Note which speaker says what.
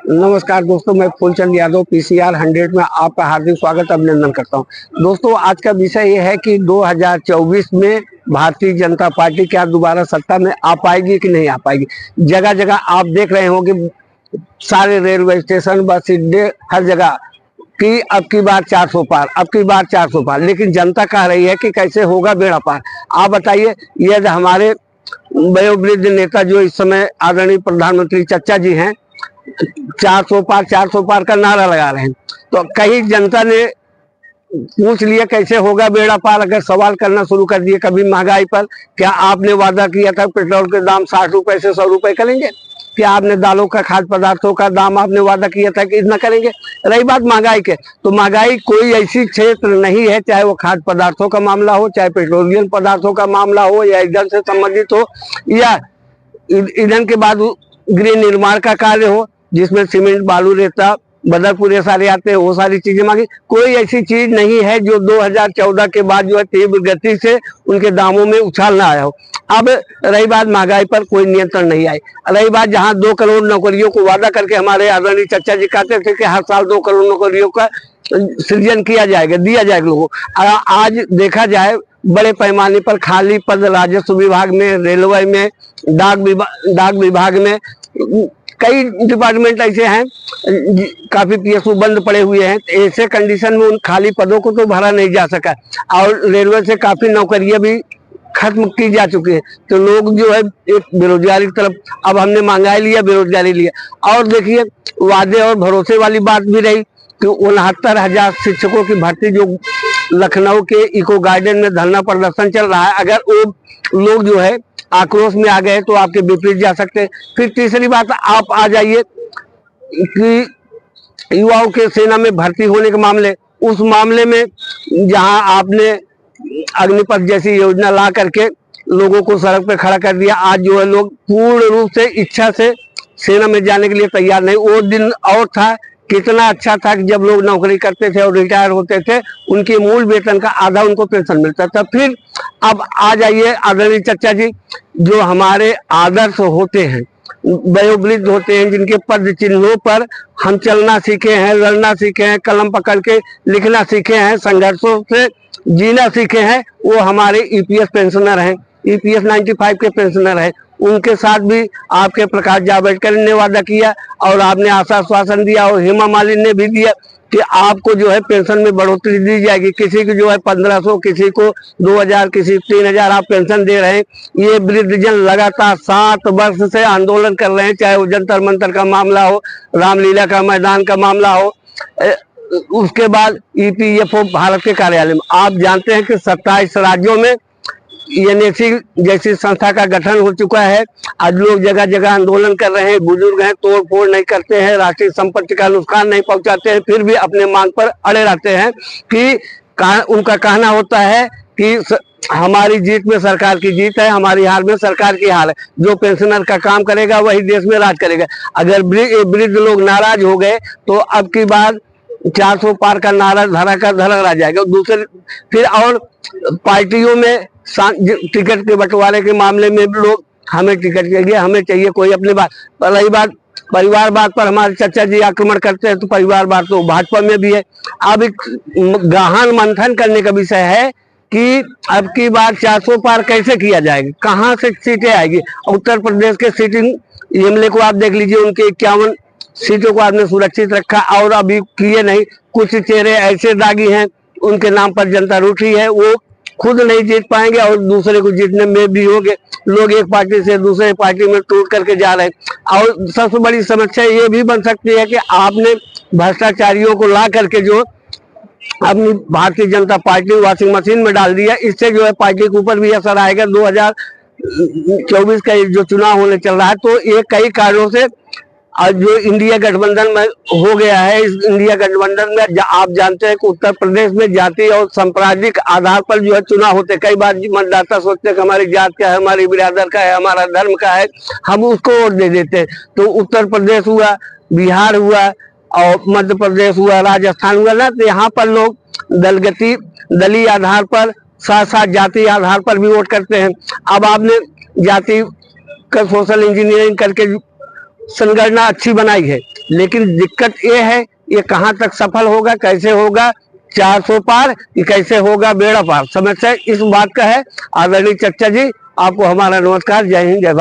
Speaker 1: नमस्कार दोस्तों, मैं फूलचंद यादव पीसीआर 100 में आपका हार्दिक स्वागत अभिनंदन करता हूं। दोस्तों, आज का विषय यह है कि 2024 में भारतीय जनता पार्टी क्या दोबारा सत्ता में आ पाएगी कि नहीं आ पाएगी। जगह जगह आप देख रहे होंगे, सारे रेलवे स्टेशन, बस अड्डे, हर जगह कि अब की बार 400 पार, अब की बार 400 पार। लेकिन जनता कह रही है कि कैसे होगा बेड़ा पार। आप बताइए, ये हमारे वयोवृद्ध नेता जो इस समय आदरणीय प्रधानमंत्री चच्चा जी हैं, 400 पार का नारा लगा रहे हैं। तो कहीं जनता ने पूछ लिया कैसे होगा बेड़ा पार, अगर सवाल करना शुरू कर दिए कभी महंगाई पर। क्या आपने वादा किया था पेट्रोल के दाम 60 रुपए से 100 रुपए करेंगे? क्या आपने दालों का, खाद्य पदार्थों का दाम आपने वादा किया था कि इतना करेंगे? रही बात महंगाई के, तो महंगाई कोई ऐसी क्षेत्र नहीं है, चाहे वो खाद्य पदार्थों का मामला हो, चाहे पेट्रोलियम पदार्थों का मामला हो, या ईंधन से संबंधित हो, या ईंधन के बाद गृह निर्माण का कार्य हो, जिसमें सीमेंट, बालू, रेता, बदरपुर ये सारे आते हैं, वो सारी चीजें मांगी। कोई ऐसी चीज नहीं है जो 2014 के बाद जो है तीव्र गति से उनके दामों में उछाल ना आया हो। अब रही बात महंगाई पर, कोई नियंत्रण नहीं आए। रही बात जहां 2 करोड़ नौकरियों को वादा करके हमारे आदरणीय चच्चा जी कहते थे कि हर साल 2 करोड़ नौकरियों का सृजन किया जाएगा, दिया जाएगा लोगों को, आज देखा जाए बड़े पैमाने पर खाली पद राजस्व विभाग में, रेलवे में, डाक विभाग में, कई डिपार्टमेंट ऐसे हैं, काफी पीएसयू बंद पड़े हुए हैं। ऐसे कंडीशन में उन खाली पदों को तो भरा नहीं जा सका, और रेलवे से काफी नौकरियां भी खत्म की जा चुकी है। तो लोग जो है एक बेरोजगारी की तरफ, अब हमने महंगाई लिया, बेरोजगारी लिया। और देखिए, वादे और भरोसे वाली बात भी रही कि 69,000 शिक्षकों की भर्ती जो लखनऊ के इको गार्डन में धरना प्रदर्शन चल रहा है, अगर वो लोग जो है आक्रोश में आ गए तो आपके विपरीत जा सकते हैं। फिर तीसरी बात, आप आ जाइए कि युवाओं के सेना में भर्ती होने के मामले, उस मामले में जहां आपने अग्निपथ जैसी योजना ला करके लोगों को सड़क पे खड़ा कर दिया, आज जो है लोग पूर्ण रूप से इच्छा से सेना में जाने के लिए तैयार नहीं। वो दिन और था, कितना अच्छा था कि जब लोग नौकरी करते थे और रिटायर होते थे, उनके मूल वेतन का आधा उनको पेंशन मिलता था। फिर अब आ जाइए आदरणीय चच्चा जी, जो हमारे आदर्श होते हैं, वयोवृद्ध होते हैं, जिनके पद चिन्हों पर हम चलना सीखे हैं, लड़ना सीखे हैं, कलम पकड़ के लिखना सीखे हैं, संघर्षों से जीना सीखे हैं, वो हमारे ईपीएस पेंशनर हैं, ईपीएस 95 के पेंशनर हैं। उनके साथ भी आपके प्रकाश जावड़ेकर ने वादा किया और आपने आश्वासन दिया, और हेमा मालिनी ने भी दिया कि आपको जो है पेंशन में बढ़ोतरी दी जाएगी। किसी की जो है 1500, किसी को 2000, किसी 3000 आप पेंशन दे रहे हैं। ये वृद्धजन लगातार 7 वर्ष से आंदोलन कर रहे हैं, चाहे वो जंतर मंतर का मामला हो, रामलीला का मैदान का मामला हो, उसके बाद ईपीएफओ भारत के कार्यालय में। आप जानते हैं कि 27 राज्यों में एनएसी जैसी संस्था का गठन हो चुका है। आज लोग जगह जगह आंदोलन कर रहे हैं, बुजुर्ग हैं, तोड़ फोड़ नहीं करते हैं, राष्ट्रीय संपत्ति का नुकसान नहीं पहुंचाते हैं, फिर भी अपने मांग पर अड़े रहते हैं कि उनका कहना होता है कि हमारी जीत में सरकार की जीत है, हमारी हार में सरकार की हार है। जो पेंशनर का काम करेगा वही देश में राज करेगा। अगर वृद्ध लोग नाराज हो गए तो अब की बार 400 पार का नारा धरा कर धरा रह जाएगा। दूसरे फिर और पार्टियों में टिकट के बंटवारे के मामले में भी लोग हमें टिकट चाहिए, हमें चाहिए, कोई अपनी बात। रही बात परिवार बात पर, हमारे चच्चा जी आक्रमण करते हैं, तो परिवार बात तो भाजपा में भी है। अब एक गहन मंथन करने का विषय है कि अब की बार 400 पार कैसे किया जाएगा, कहाँ से सीटें आएगी। उत्तर प्रदेश के सीटिंग एमएलए को आप देख लीजिए, उनके 51 सीटों को आपने सुरक्षित रखा और अभी किए नहीं। कुछ चेहरे ऐसे दागी हैं, उनके नाम पर जनता रूठी है, वो खुद नहीं जीत पाएंगे और दूसरे को जीतने में भी होंगे। लोग एक पार्टी से दूसरे पार्टी में टूट करके जा रहे हैं। और सबसे बड़ी समस्या ये भी बन सकती है कि आपने भ्रष्टाचारियों को ला करके जो अपनी Bharatiya Janata party washing machine में डाल दिया, इससे जो है पार्टी के ऊपर भी असर आएगा। 2024 का जो चुनाव होने चल रहा है, तो ये कई कारणों से आज जो इंडिया गठबंधन में हो गया है, इस इंडिया गठबंधन में आप जानते हैं कि उत्तर प्रदेश में जाति और सांप्रदायिक आधार पर जो है चुनाव होते। कई बार मतदाता सोचते हैं कि हमारी जात का है, हमारी बिरादर का है, हमारा धर्म का है, हम उसको वोट दे देते हैं। तो उत्तर प्रदेश हुआ, बिहार हुआ, और मध्य प्रदेश हुआ, राजस्थान हुआ ना, तो यहाँ पर लोग दलीय आधार पर, साथ साथ जाति आधार पर भी वोट करते हैं। अब आपने जाति का सोशल इंजीनियरिंग करके संगणना अच्छी बनाई है, लेकिन दिक्कत ये है, ये कहाँ तक सफल होगा, कैसे होगा 400 पार, ये कैसे होगा बेड़ा पार। समस्या इस बात का है। आदरणीय चचा जी, आपको हमारा नमस्कार। जय हिंद, जय भारत।